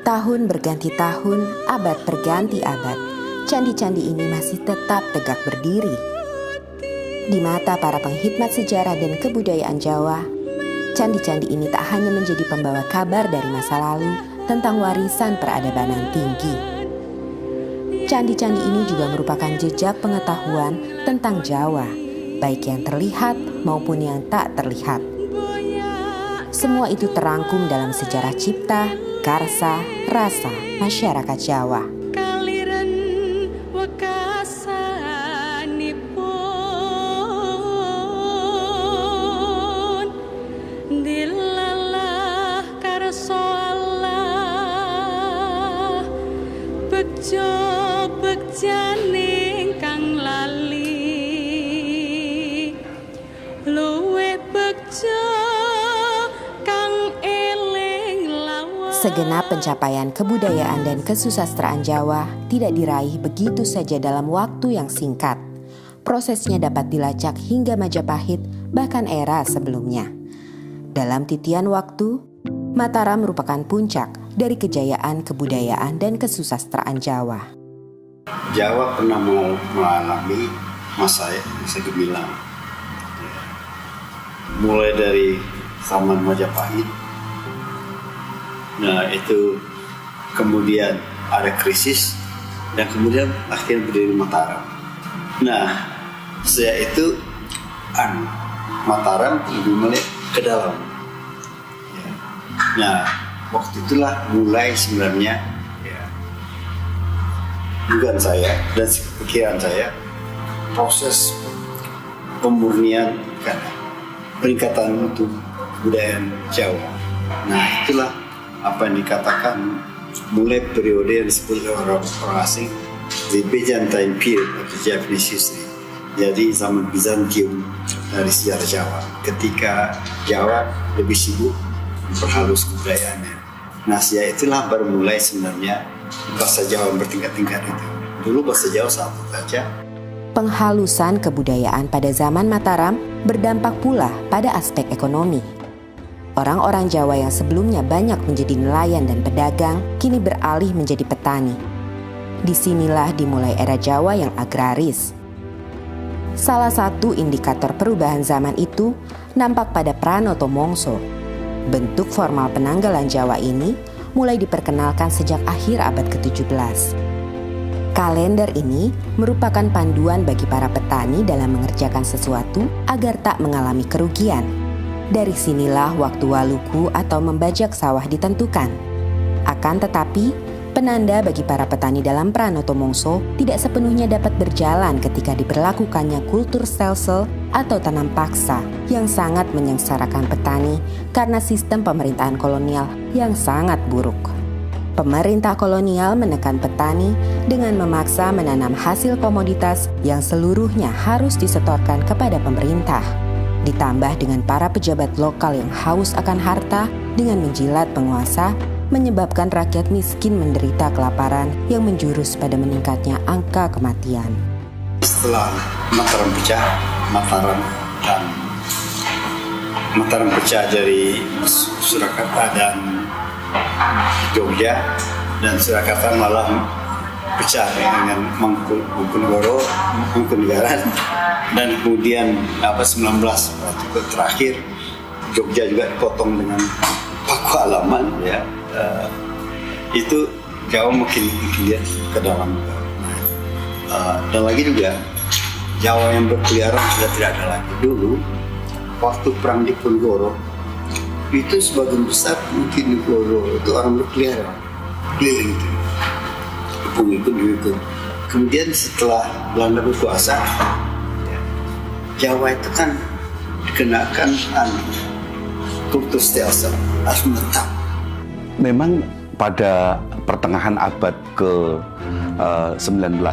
Tahun berganti tahun, abad berganti abad, candi-candi ini masih tetap tegak berdiri. Di mata para penghikmat sejarah dan kebudayaan Jawa, candi-candi ini tak hanya menjadi pembawa kabar dari masa lalu tentang warisan peradaban tinggi. Candi-candi ini juga merupakan jejak pengetahuan tentang Jawa, baik yang terlihat maupun yang tak terlihat. Semua itu terangkum dalam sejarah cipta, karsa, rasa masyarakat Jawa. Segenap pencapaian kebudayaan dan kesusastraan Jawa tidak diraih begitu saja dalam waktu yang singkat. Prosesnya dapat dilacak hingga Majapahit, bahkan era sebelumnya. Dalam titian waktu, Mataram merupakan puncak dari kejayaan kebudayaan dan kesusastraan Jawa. Jawa pernah mengalami masa gemilang. Mulai dari zaman Majapahit. Nah, itu kemudian ada krisis dan kemudian akhirnya berdiri Mataram. Nah, saya itu Mataram lebih melihat ke dalam. Nah, waktu itulah mulai sebenarnya dugaan saya dan pikiran saya proses pemurnian peningkatan untuk kebudayaan Jawa. Nah, itulah apa yang dikatakan mulai periode yang disebut orang asing the Byzantine period of the Japanese history. Jadi zaman Bizantium dari sejarah Jawa, ketika Jawa lebih sibuk memperhalus kebudayaannya. Nah, itulah baru mulai sebenarnya bahasa Jawa bertingkat-tingkat itu. Dulu bahasa Jawa satu saja. Penghalusan kebudayaan pada zaman Mataram berdampak pula pada aspek ekonomi. Orang-orang Jawa yang sebelumnya banyak menjadi nelayan dan pedagang, kini beralih menjadi petani. Disinilah dimulai era Jawa yang agraris. Salah satu indikator perubahan zaman itu nampak pada Pranoto Mongso. Bentuk formal penanggalan Jawa ini mulai diperkenalkan sejak akhir abad ke-17. Kalender ini merupakan panduan bagi para petani dalam mengerjakan sesuatu agar tak mengalami kerugian. Dari sinilah waktu waluku atau membajak sawah ditentukan. Akan tetapi, penanda bagi para petani dalam Pranoto Mongso tidak sepenuhnya dapat berjalan ketika diberlakukannya kultur stelsel atau tanam paksa yang sangat menyengsarakan petani karena sistem pemerintahan kolonial yang sangat buruk. Pemerintah kolonial menekan petani dengan memaksa menanam hasil komoditas yang seluruhnya harus disetorkan kepada pemerintah. Ditambah dengan para pejabat lokal yang haus akan harta dengan menjilat penguasa, menyebabkan rakyat miskin menderita kelaparan yang menjurus pada meningkatnya angka kematian. Setelah Mataram pecah dari Surakarta dan Jogja, dan Surakarta malah pecah dengan Mangkunegaran, dan kemudian 19 terakhir Jogja juga dipotong dengan Paku Alaman ya. Itu Jawa makin lihat ke dalam. Dan lagi juga Jawa yang berkeliaran sudah tidak ada lagi. Dulu waktu perang di Diponegoro itu sebagian besar mungkin Diponegoro itu orang berkeliaran keliling itu, pengikut. Kemudian setelah Belanda berkuasa, Jawa itu kan dikenakan kultur stelsel harus menetap. Memang pada pertengahan abad ke-19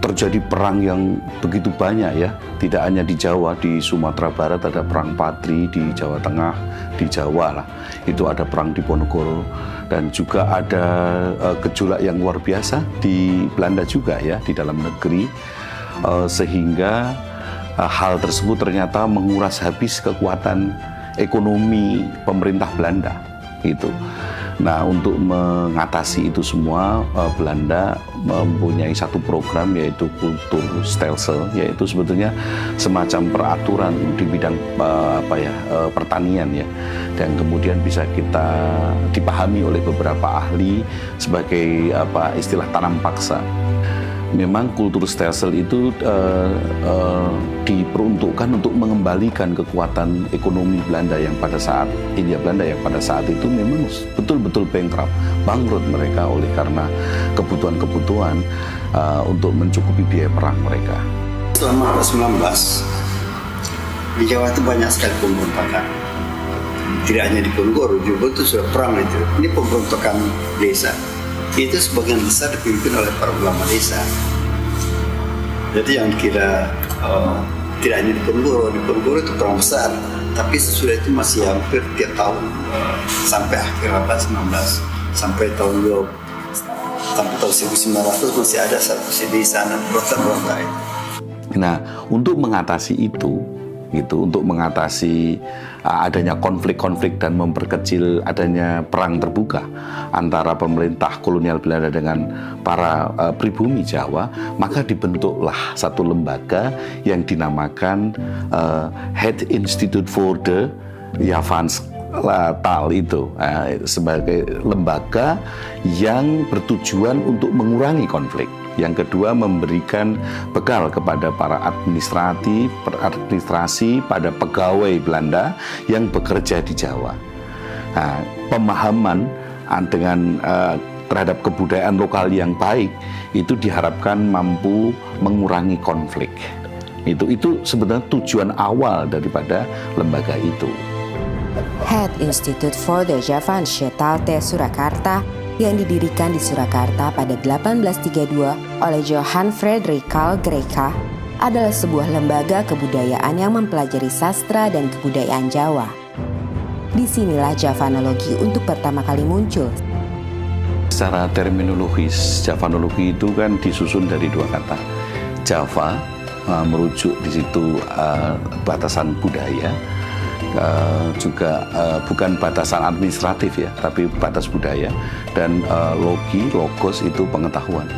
terjadi perang yang begitu banyak ya. Tidak hanya di Jawa, di Sumatera Barat ada perang Patri, di Jawa Tengah, di Jawa lah. Itu ada perang Diponegoro, dan juga ada gejolak yang luar biasa di Belanda juga ya, di dalam negeri. Sehingga hal tersebut ternyata menguras habis kekuatan ekonomi pemerintah Belanda. Gitu. Nah, untuk mengatasi itu semua, Belanda mempunyai satu program yaitu Kulturstelsel, yaitu sebetulnya semacam peraturan di bidang pertanian ya, dan kemudian bisa kita dipahami oleh beberapa ahli sebagai istilah tanam paksa. Memang Kulturstelsel itu diperuntukkan untuk mengembalikan kekuatan ekonomi Belanda yang pada saat Hindia Belanda yang pada saat itu memang betul-betul bankrupt, bangkrut mereka oleh karena kebutuhan-kebutuhan untuk mencukupi biaya perang mereka. Selama abad 19 di Jawa itu banyak sekali pemberontakan. Tidak hanya di Ponorogo, juga itu sudah perang itu. Ini pemberontakan desa. Itu sebagian besar dipimpin oleh para ulama desa. Jadi yang kira tidak hanya di Ponorogo itu perang besar, tapi sesudah itu masih hampir tiap tahun sampai akhir abad 19, sampai tahun 1900 masih ada satu di sana berontak-berontak itu. Nah, untuk mengatasi itu, untuk mengatasi adanya konflik-konflik dan memperkecil adanya perang terbuka antara pemerintah kolonial Belanda dengan para pribumi Jawa, maka dibentuklah satu lembaga yang dinamakan Het Instituut voor de Javaanstaal itu, sebagai lembaga yang bertujuan untuk mengurangi konflik. Yang kedua, memberikan bekal kepada para administrasi pada pegawai Belanda yang bekerja di Jawa. Nah, pemahaman dengan terhadap kebudayaan lokal yang baik itu diharapkan mampu mengurangi konflik. Itu sebenarnya tujuan awal daripada lembaga itu. Het Instituut voor de Javaanstaal te Surakarta yang didirikan di Surakarta pada 1832 oleh Johan Frederik Carl Greica adalah sebuah lembaga kebudayaan yang mempelajari sastra dan kebudayaan Jawa. Disinilah Javanologi untuk pertama kali muncul. Secara terminologis, Javanologi itu kan disusun dari dua kata. Java merujuk di situ batasan budaya, juga bukan batasan administratif ya, tapi batas budaya, dan logos itu pengetahuan.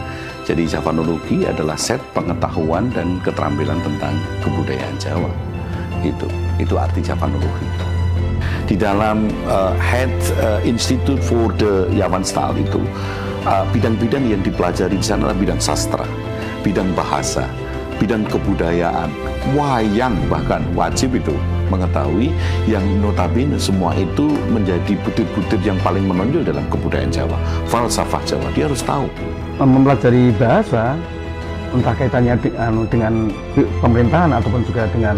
Jadi Javanologi adalah set pengetahuan dan keterampilan tentang kebudayaan Jawa. Itu arti Javanologi. Di dalam Het Instituut voor de Javaanstaal itu bidang-bidang yang dipelajari di sana adalah bidang sastra, bidang bahasa, bidang kebudayaan, wayang, bahkan wajib itu mengetahui yang notabene semua itu menjadi butir-butir yang paling menonjol dalam kebudayaan Jawa, falsafah Jawa, dia harus tahu. Mempelajari bahasa, entah kaitannya dengan pemerintahan ataupun juga dengan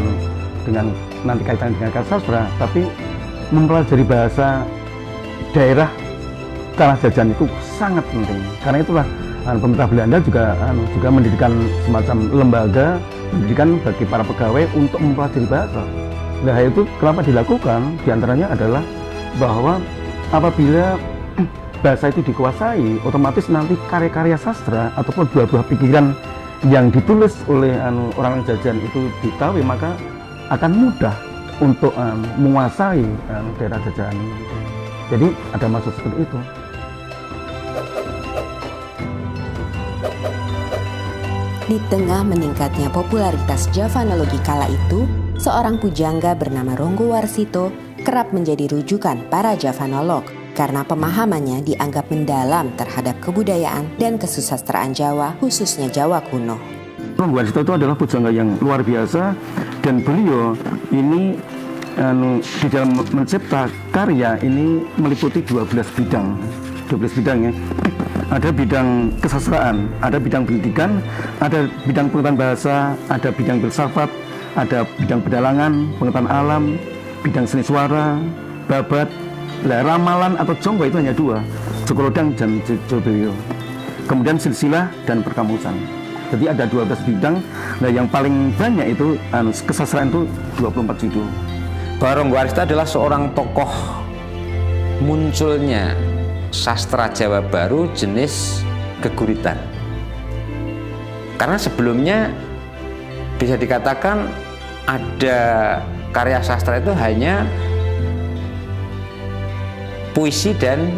nanti kaitannya dengan sastra, tapi mempelajari bahasa daerah tanah jajan itu sangat penting. Karena itulah pemerintah Belanda juga mendirikan semacam lembaga pendidikan bagi para pegawai untuk mempelajari bahasa. Nah, itu kenapa dilakukan? Di antaranya adalah bahwa apabila bahasa itu dikuasai, otomatis nanti karya-karya sastra ataupun buah-buah pikiran yang ditulis oleh orang jajan itu diketahui, maka akan mudah untuk menguasai daerah jajahan. Jadi ada maksud seperti itu. Di tengah meningkatnya popularitas Javanologi kala itu, seorang pujangga bernama Ronggo Warsito kerap menjadi rujukan para Javanolog karena pemahamannya dianggap mendalam terhadap kebudayaan dan kesusastraan Jawa, khususnya Jawa kuno. Ronggo Warsito itu adalah pujangga yang luar biasa, dan beliau ini di dalam mencipta karya ini meliputi 12 bidang ya. Ada bidang kesastraan, ada bidang pendidikan, ada bidang pengetahuan bahasa, ada bidang filsafat, ada bidang pedalangan, pengetahuan alam, bidang seni suara, babat, ramalan atau jonggo itu hanya 2, Sukolodang dan Jobelyo. Kemudian silsilah dan perkamusan. Jadi ada 12 bidang. Nah, yang paling banyak itu kesastraan itu 24 judul. Ronggo Warsito adalah seorang tokoh munculnya sastra Jawa baru jenis geguritan. Karena sebelumnya bisa dikatakan ada karya sastra itu hanya puisi dan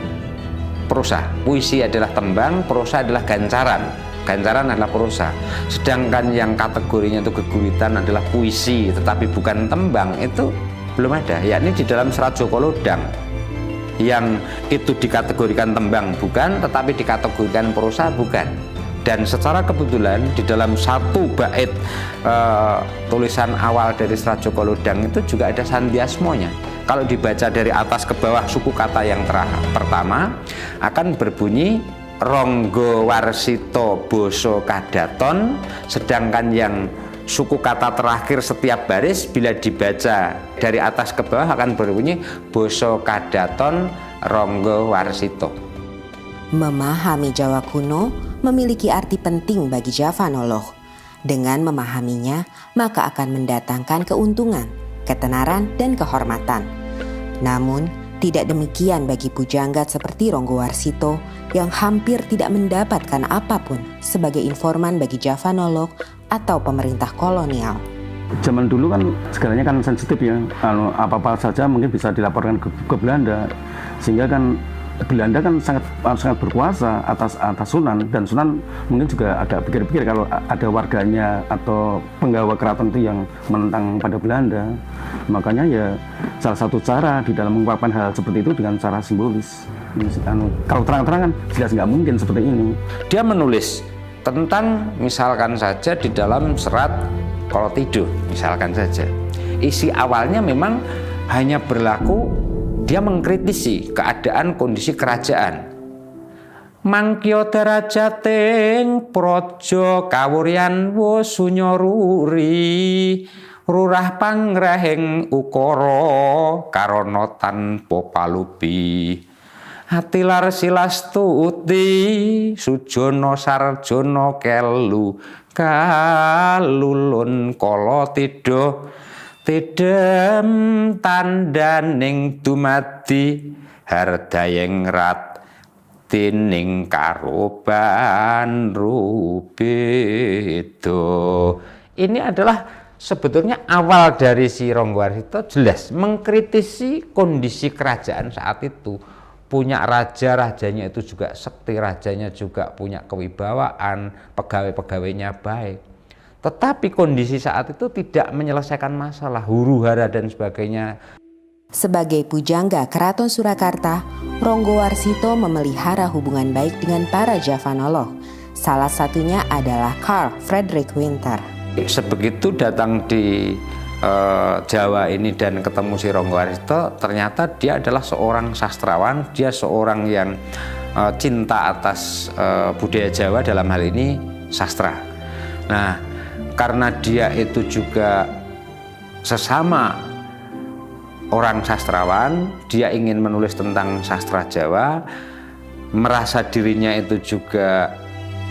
prosa. Puisi adalah tembang, prosa adalah gancaran. Gancaran adalah prosa. Sedangkan yang kategorinya itu geguritan adalah puisi tetapi bukan tembang, itu belum ada. Yakni di dalam Serat Joko Lodang yang itu dikategorikan tembang bukan, tetapi dikategorikan prosa bukan. Dan secara kebetulan di dalam satu bait tulisan awal dari Serat Joko Lodang itu juga ada sandiasmonya. Kalau dibaca dari atas ke bawah, suku kata yang pertama akan berbunyi Ronggo Warsito Boso Kadaton, sedangkan yang suku kata terakhir setiap baris bila dibaca dari atas ke bawah akan berbunyi Boso Kadaton Ronggo Warsito. Memahami Jawa kuno memiliki arti penting bagi Javanoloh. Dengan memahaminya, maka akan mendatangkan keuntungan, ketenaran, dan kehormatan. Namun, tidak demikian bagi pujanggat seperti Ronggo Warsito yang hampir tidak mendapatkan apapun sebagai informan bagi Javanoloh atau pemerintah kolonial. Zaman dulu kan segalanya kan sensitif ya, apa-apa saja mungkin bisa dilaporkan ke Belanda, sehingga kan Belanda kan sangat berkuasa atas Sunan, dan Sunan mungkin juga agak pikir-pikir kalau ada warganya atau penggawa keraton itu yang menentang pada Belanda. Makanya ya salah satu cara di dalam mengungkapkan hal seperti itu dengan cara simbolis. Kalau terang-terangan jelas nggak mungkin seperti ini. Dia menulis tentang misalkan saja di dalam Serat Kolotido misalkan saja. Isi awalnya memang hanya berlaku, dia mengkritisi keadaan kondisi kerajaan. Mangkyo derajating praja kawuryan wasunyaruri, rurah pangrahing ukara karana tanpa palupi. Hatilar silastuti sujana sarjana kelu kalulun kala tidha. Tidem tandaning dumadi hardayeng rat tining karoban rubedo. Ini adalah sebetulnya awal dari si Ronggo Warsito, jelas mengkritisi kondisi kerajaan saat itu. Punya raja, rajanya itu juga sekti, rajanya juga punya kewibawaan, pegawai-pegawainya baik. Tetapi kondisi saat itu tidak menyelesaikan masalah, huru-hara dan sebagainya. Sebagai pujangga Keraton Surakarta, Ronggo Warsito memelihara hubungan baik dengan para Javanoloh. Salah satunya adalah Carl Friedrich Winter. Sebegitu datang di Jawa ini dan ketemu si Ronggo Warsito, ternyata dia adalah seorang sastrawan, dia seorang yang cinta atas budaya Jawa, dalam hal ini sastra. Nah, karena dia itu juga sesama orang sastrawan, dia ingin menulis tentang sastra Jawa, merasa dirinya itu juga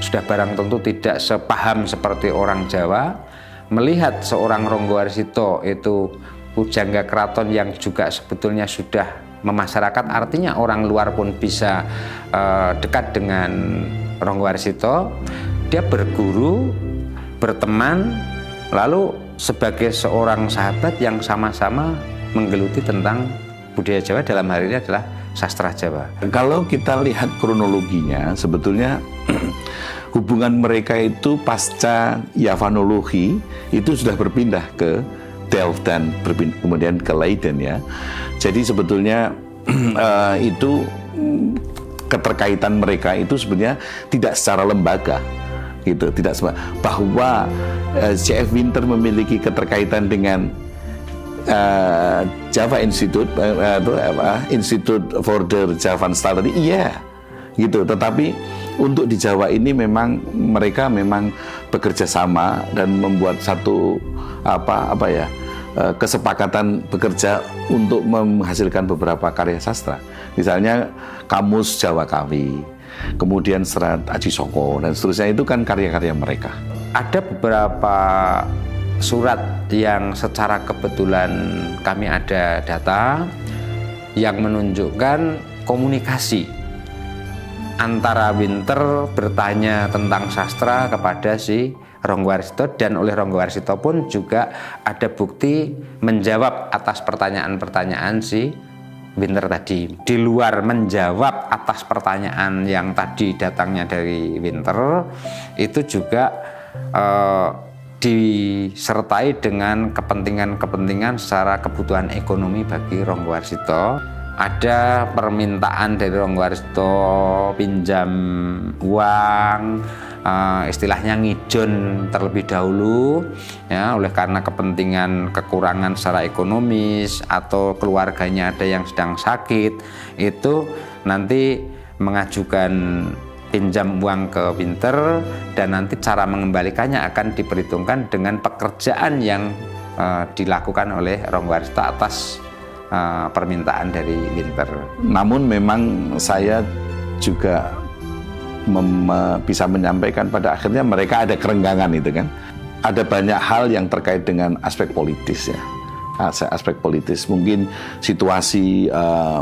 sudah barang tentu tidak sepaham seperti orang Jawa, melihat seorang Ronggo Warsito itu pujangga keraton yang juga sebetulnya sudah memasyarakat, artinya orang luar pun bisa dekat dengan Ronggo Warsito, dia berguru, berteman, lalu sebagai seorang sahabat yang sama-sama menggeluti tentang budaya Jawa, dalam hal ini adalah sastra Jawa. Kalau kita lihat kronologinya, sebetulnya hubungan mereka itu pasca Yavanologi itu sudah berpindah ke Delft dan kemudian ke Leiden ya. Jadi sebetulnya itu keterkaitan mereka itu sebenarnya tidak secara lembaga. Gitu, tidak bahwa C.F. Winter memiliki keterkaitan dengan Java Institute, Institute for the Javan Style tadi, iya, gitu. Tetapi untuk di Jawa ini memang mereka memang bekerja sama dan membuat satu kesepakatan bekerja untuk menghasilkan beberapa karya sastra. Misalnya Kamus Jawa Kawi, kemudian Serat Aji Soko dan seterusnya, itu kan karya-karya mereka. Ada beberapa surat yang secara kebetulan kami ada data yang menunjukkan komunikasi antara Winter bertanya tentang sastra kepada si Ronggo Warsito, dan oleh Ronggo Warsito pun juga ada bukti menjawab atas pertanyaan-pertanyaan si Winter tadi. Di luar menjawab atas pertanyaan yang tadi datangnya dari Winter, itu juga disertai dengan kepentingan-kepentingan secara kebutuhan ekonomi bagi Ronggo Warsito. Ada permintaan dari Ronggo Warsito pinjam uang, istilahnya ngijon terlebih dahulu, ya, oleh karena kepentingan kekurangan secara ekonomis atau keluarganya ada yang sedang sakit, itu nanti mengajukan pinjam uang ke Winter, dan nanti cara mengembalikannya akan diperhitungkan dengan pekerjaan yang dilakukan oleh Ronggo Warsito atas permintaan dari Winter. Namun memang saya juga bisa menyampaikan pada akhirnya mereka ada kerenggangan itu kan. Ada banyak hal yang terkait dengan aspek politis ya. Aspek politis, mungkin situasi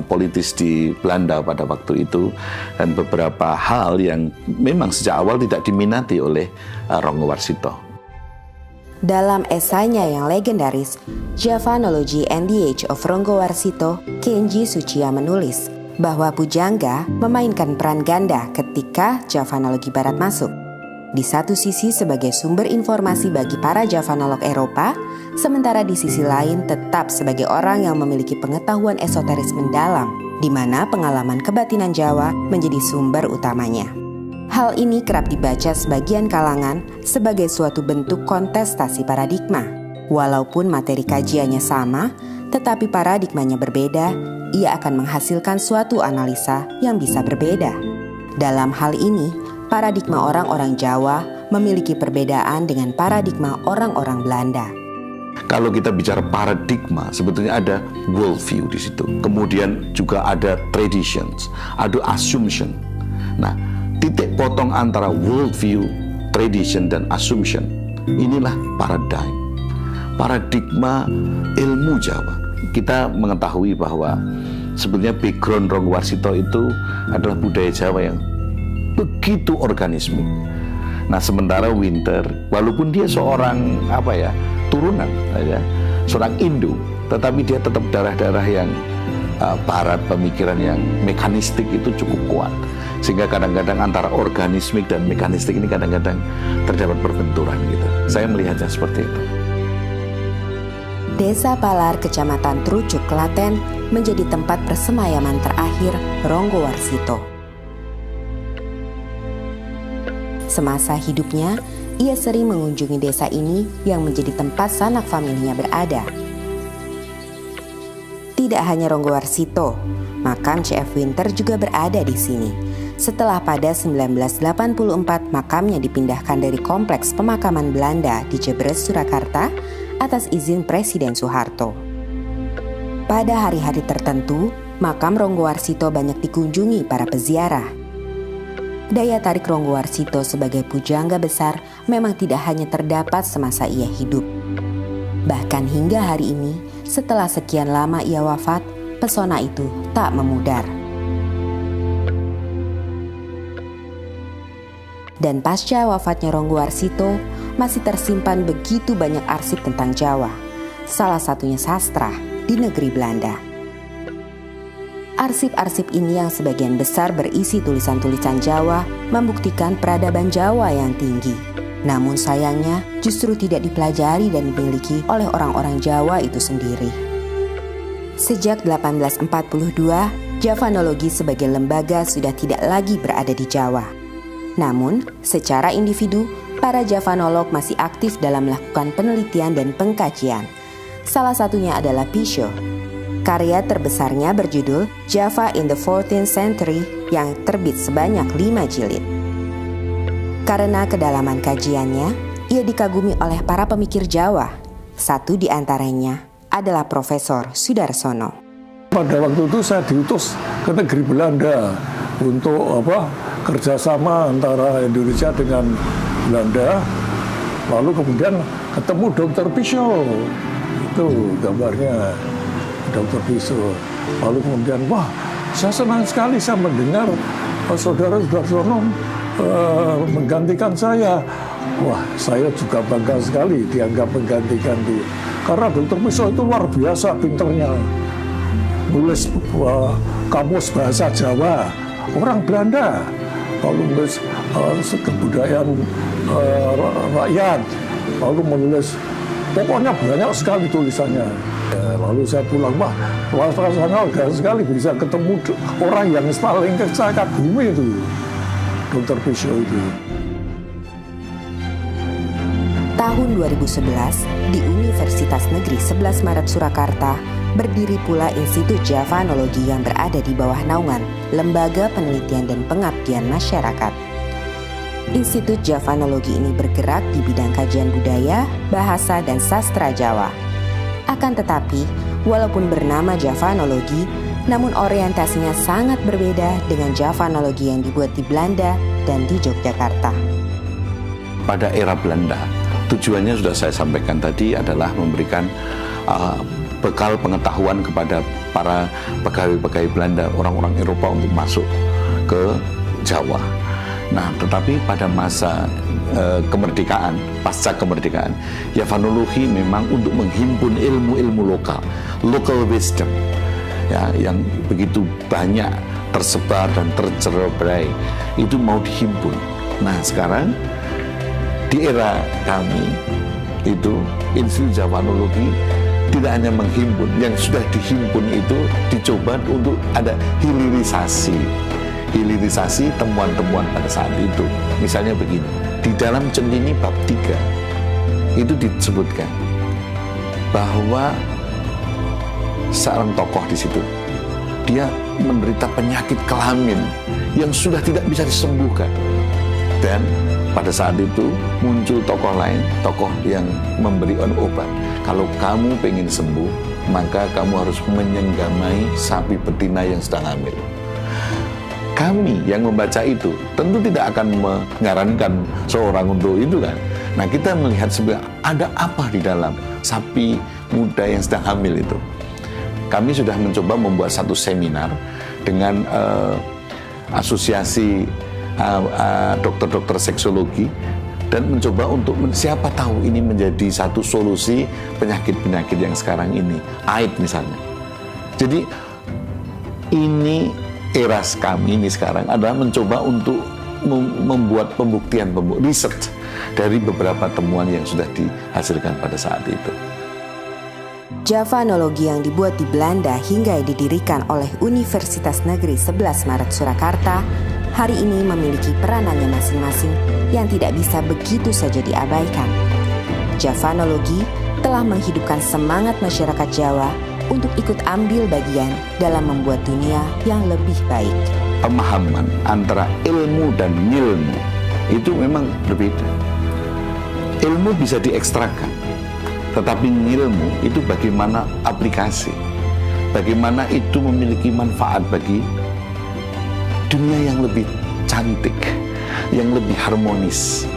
politis di Belanda pada waktu itu, dan beberapa hal yang memang sejak awal tidak diminati oleh Ronggo Warsito. Dalam esainya yang legendaris, Javanology and the Age of Ronggo Warsito, Kenji Tsuchiya menulis bahwa pujangga memainkan peran ganda ketika Javanologi Barat masuk. Di satu sisi sebagai sumber informasi bagi para Javanolog Eropa, sementara di sisi lain tetap sebagai orang yang memiliki pengetahuan esoteris mendalam, di mana pengalaman kebatinan Jawa menjadi sumber utamanya. Hal ini kerap dibaca sebagian kalangan sebagai suatu bentuk kontestasi paradigma. Walaupun materi kajiannya sama, tetapi paradigmanya berbeda, ia akan menghasilkan suatu analisa yang bisa berbeda. Dalam hal ini, paradigma orang-orang Jawa memiliki perbedaan dengan paradigma orang-orang Belanda. Kalau kita bicara paradigma, sebetulnya ada worldview di situ. Kemudian juga ada traditions, ada assumption. Nah, titik potong antara worldview, tradition, dan assumption, inilah paradigma ilmu Jawa. Kita mengetahui bahwa sebetulnya background Ronggo Warsito itu adalah budaya Jawa yang begitu organismik. Nah, sementara Winter, walaupun dia seorang turunan, seorang Indo, tetapi dia tetap darah-darah yang barat, pemikiran yang mekanistik itu cukup kuat. Sehingga kadang-kadang antara organismik dan mekanistik ini kadang-kadang terdapat perbenturan gitu. Saya melihatnya seperti itu. Desa Palar, Kecamatan Trucuk, Klaten menjadi tempat persemayaman terakhir Ronggo Warsito. Semasa hidupnya, ia sering mengunjungi desa ini yang menjadi tempat sanak familinya berada. Tidak hanya Ronggo Warsito, makam C.F. Winter juga berada di sini. Setelah pada 1984 makamnya dipindahkan dari kompleks pemakaman Belanda di Jebres, Surakarta atas izin Presiden Soeharto. Pada hari-hari tertentu, makam Ronggo Warsito banyak dikunjungi para peziarah. Daya tarik Ronggo Warsito sebagai pujangga besar memang tidak hanya terdapat semasa ia hidup. Bahkan hingga hari ini, setelah sekian lama ia wafat, pesona itu tak memudar. Dan pasca wafatnya Ronggo Warsito, masih tersimpan begitu banyak arsip tentang Jawa, salah satunya sastra di negeri Belanda. Arsip-arsip ini yang sebagian besar berisi tulisan-tulisan Jawa membuktikan peradaban Jawa yang tinggi. Namun sayangnya justru tidak dipelajari dan dimiliki oleh orang-orang Jawa itu sendiri. Sejak 1842, Javanologi sebagai lembaga sudah tidak lagi berada di Jawa. Namun, secara individu, para Javanolog masih aktif dalam melakukan penelitian dan pengkajian. Salah satunya adalah Pisho. Karya terbesarnya berjudul Java in the 14th Century yang terbit sebanyak 5 jilid. Karena kedalaman kajiannya, ia dikagumi oleh para pemikir Jawa. Satu di antaranya adalah Profesor Sudarsono. Pada waktu itu saya diutus ke negeri Belanda untuk kerjasama antara Indonesia dengan Belanda. Lalu kemudian ketemu Dr. Pisho, itu gambarnya Dr. Pisho. Lalu kemudian saya senang sekali saya mendengar saudara Sudarsono menggantikan saya. Saya juga bangga sekali dianggap menggantikan dia. Karena Dr. Pisho itu luar biasa pinternya. nulis kamus bahasa Jawa, orang Belanda. Lalu menulis kebudayaan rakyat, lalu menulis, pokoknya banyak sekali tulisannya. Lalu saya pulang, wah, rasanya lega sekali bisa ketemu orang yang paling saya kagumi itu, Dr. Pisho itu. Tahun 2011, di Universitas Negeri 11 Maret Surakarta, berdiri pula Institut Javanologi yang berada di bawah naungan Lembaga Penelitian dan Pengabdian Masyarakat. Institut Javanologi ini bergerak di bidang kajian budaya, bahasa, dan sastra Jawa. Akan tetapi, walaupun bernama Javanologi, namun orientasinya sangat berbeda dengan Javanologi yang dibuat di Belanda dan di Yogyakarta. Pada era Belanda, tujuannya sudah saya sampaikan tadi adalah memberikan bekal pengetahuan kepada para pegawai-pegawai Belanda, orang-orang Eropa untuk masuk ke Jawa. Nah, tetapi pada masa kemerdekaan, pasca kemerdekaan, Javanologi memang untuk menghimpun ilmu-ilmu lokal, local wisdom, ya, yang begitu banyak tersebar dan tercerai, itu mau dihimpun. Nah, sekarang di era kami itu Institut Javanologi tidak hanya menghimpun, yang sudah dihimpun itu dicoba untuk ada hilirisasi temuan-temuan pada saat itu. Misalnya begini, di dalam Centini bab 3 itu disebutkan bahwa seorang tokoh di situ, dia menderita penyakit kelamin yang sudah tidak bisa disembuhkan, dan pada saat itu muncul tokoh lain, tokoh yang memberi obat. Kalau kamu pengen sembuh, maka kamu harus menyenggamai sapi betina yang sedang hamil. Kami yang membaca itu tentu tidak akan menyarankan seorang untuk itu kan. Nah, kita melihat sebenarnya ada apa di dalam sapi muda yang sedang hamil itu. Kami sudah mencoba membuat satu seminar dengan asosiasi dokter-dokter seksologi, dan mencoba untuk siapa tahu ini menjadi satu solusi penyakit-penyakit yang sekarang ini, AIDS misalnya. Jadi ini era kami ini sekarang adalah mencoba untuk membuat pembuktian, research dari beberapa temuan yang sudah dihasilkan pada saat itu. Javanologi yang dibuat di Belanda hingga didirikan oleh Universitas Negeri 11 Maret Surakarta hari ini memiliki peranannya masing-masing yang tidak bisa begitu saja diabaikan. Javanologi telah menghidupkan semangat masyarakat Jawa untuk ikut ambil bagian dalam membuat dunia yang lebih baik. Pemahaman antara ilmu dan ngilmu itu memang berbeda. Ilmu bisa diekstrakan, tetapi ngilmu itu bagaimana aplikasi, bagaimana itu memiliki manfaat bagi dunia yang lebih cantik, yang lebih harmonis.